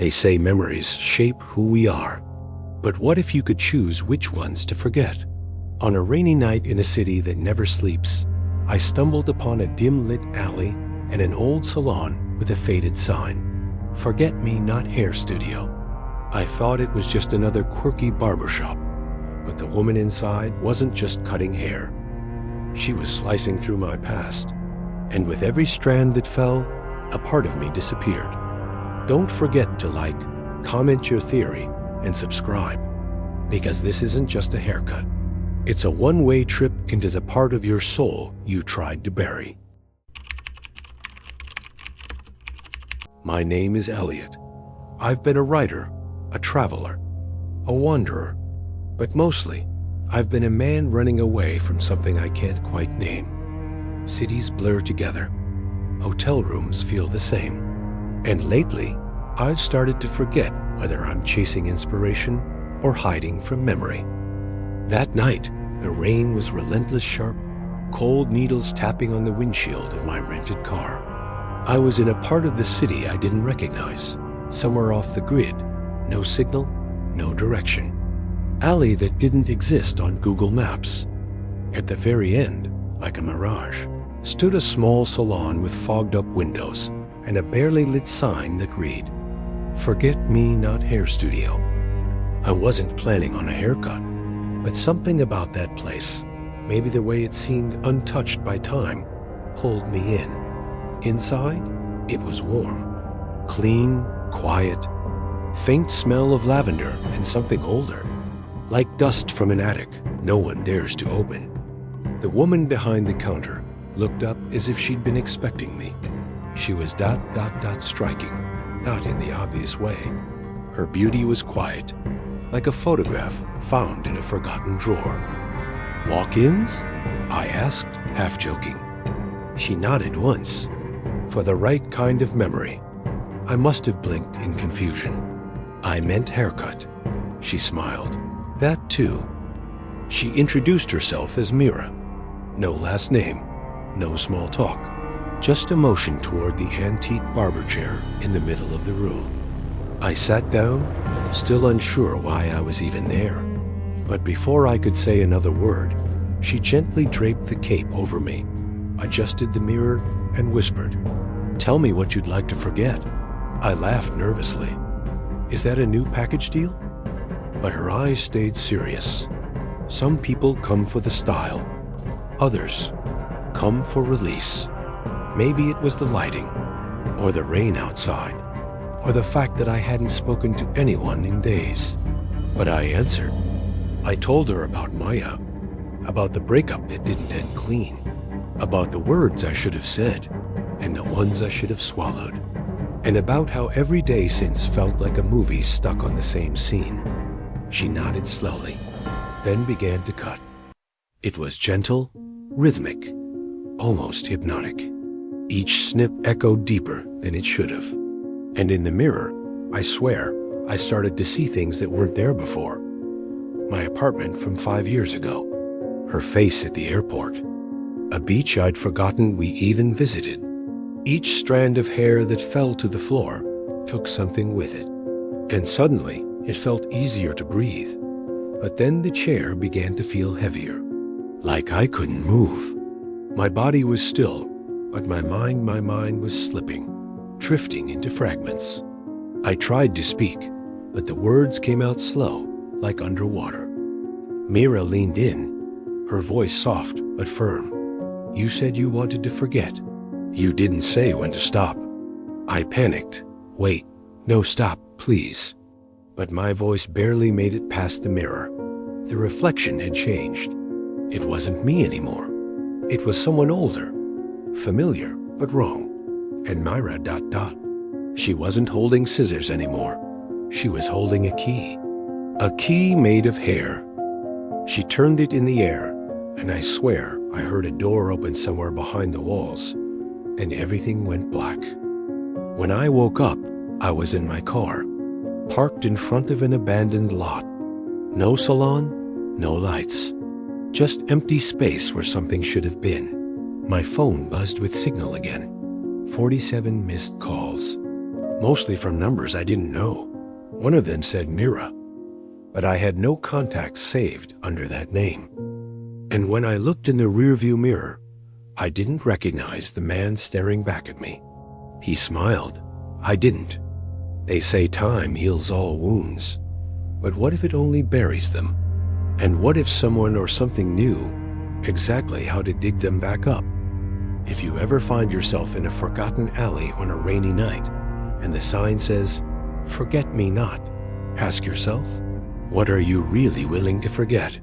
They say memories shape who we are. But what if you could choose which ones to forget? On a rainy night in a city that never sleeps, I stumbled upon a dim-lit alley and an old salon with a faded sign. Forget Me Not Hair Studio. I thought it was just another quirky barbershop, but the woman inside wasn't just cutting hair. She was slicing through my past, and with every strand that fell, a part of me disappeared. Don't forget to like, comment your theory, and subscribe, because this isn't just a haircut. It's a one-way trip into the part of your soul you tried to bury. My name is Elliot. I've been a writer, a traveler, a wanderer, but mostly, I've been a man running away from something I can't quite name. Cities blur together. Hotel rooms feel the same. And lately, I've started to forget whether I'm chasing inspiration or hiding from memory. That night, the rain was relentless sharp, cold needles tapping on the windshield of my rented car. I was in a part of the city I didn't recognize, somewhere off the grid, no signal, no direction. Alley that didn't exist on Google Maps. At the very end, like a mirage, stood a small salon with fogged-up windows and a barely lit sign that read, "Forget Me Not Hair Studio." I wasn't planning on a haircut, but something about that place, maybe the way it seemed untouched by time, pulled me in. Inside, it was warm, clean, quiet, faint smell of lavender and something older, like dust from an attic no one dares to open. The woman behind the counter looked up as if she'd been expecting me. She was striking, not in the obvious way. Her beauty was quiet, like a photograph found in a forgotten drawer. "Walk-ins?" I asked, half joking. She nodded once, for the right kind of memory. I must have blinked in confusion. "I meant haircut." She smiled. "That too." She introduced herself as Mira. No last name, no small talk, just a motion toward the antique barber chair in the middle of the room. I sat down, still unsure why I was even there. But before I could say another word, she gently draped the cape over me, adjusted the mirror, and whispered, "Tell me what you'd like to forget." I laughed nervously. "Is that a new package deal?" But her eyes stayed serious. Some people come for the style. Others come for release. Maybe it was the lighting, or the rain outside, or the fact that I hadn't spoken to anyone in days. But I answered. I told her about Maya, about the breakup that didn't end clean, about the words I should have said, and the ones I should have swallowed, and about how every day since felt like a movie stuck on the same scene. She nodded slowly, then began to cut. It was gentle, rhythmic, almost hypnotic. Each snip echoed deeper than it should have. And in the mirror, I swear, I started to see things that weren't there before. My apartment from 5 years ago, her face at the airport, a beach I'd forgotten we even visited. Each strand of hair that fell to the floor took something with it. And suddenly, it felt easier to breathe. But then the chair began to feel heavier, like I couldn't move. My body was still, but my mind was slipping, drifting into fragments. I tried to speak, but the words came out slow, like underwater. Mira leaned in, her voice soft but firm. "You said you wanted to forget. You didn't say when to stop." I panicked. "Wait, no, stop, please." But my voice barely made it past the mirror. The reflection had changed. It wasn't me anymore. It was someone older, familiar but wrong. And Mira ... She wasn't holding scissors anymore. She was holding a key made of hair. She turned it in the air, and I swear I heard a door open somewhere behind the walls, and everything went black. When I woke up, I was in my car, parked in front of an abandoned lot. No salon, no lights, just empty space where something should have been. My phone buzzed with signal again. 47 missed calls. mostly from numbers I didn't know. One of them said Mira, but I had no contacts saved under that name. And when I looked in the rearview mirror, I didn't recognize the man staring back at me. He smiled. I didn't. They say time heals all wounds, but what if it only buries them? And what if someone or something knew exactly how to dig them back up? If you ever find yourself in a forgotten alley on a rainy night and the sign says, "Forget me not," ask yourself, what are you really willing to forget?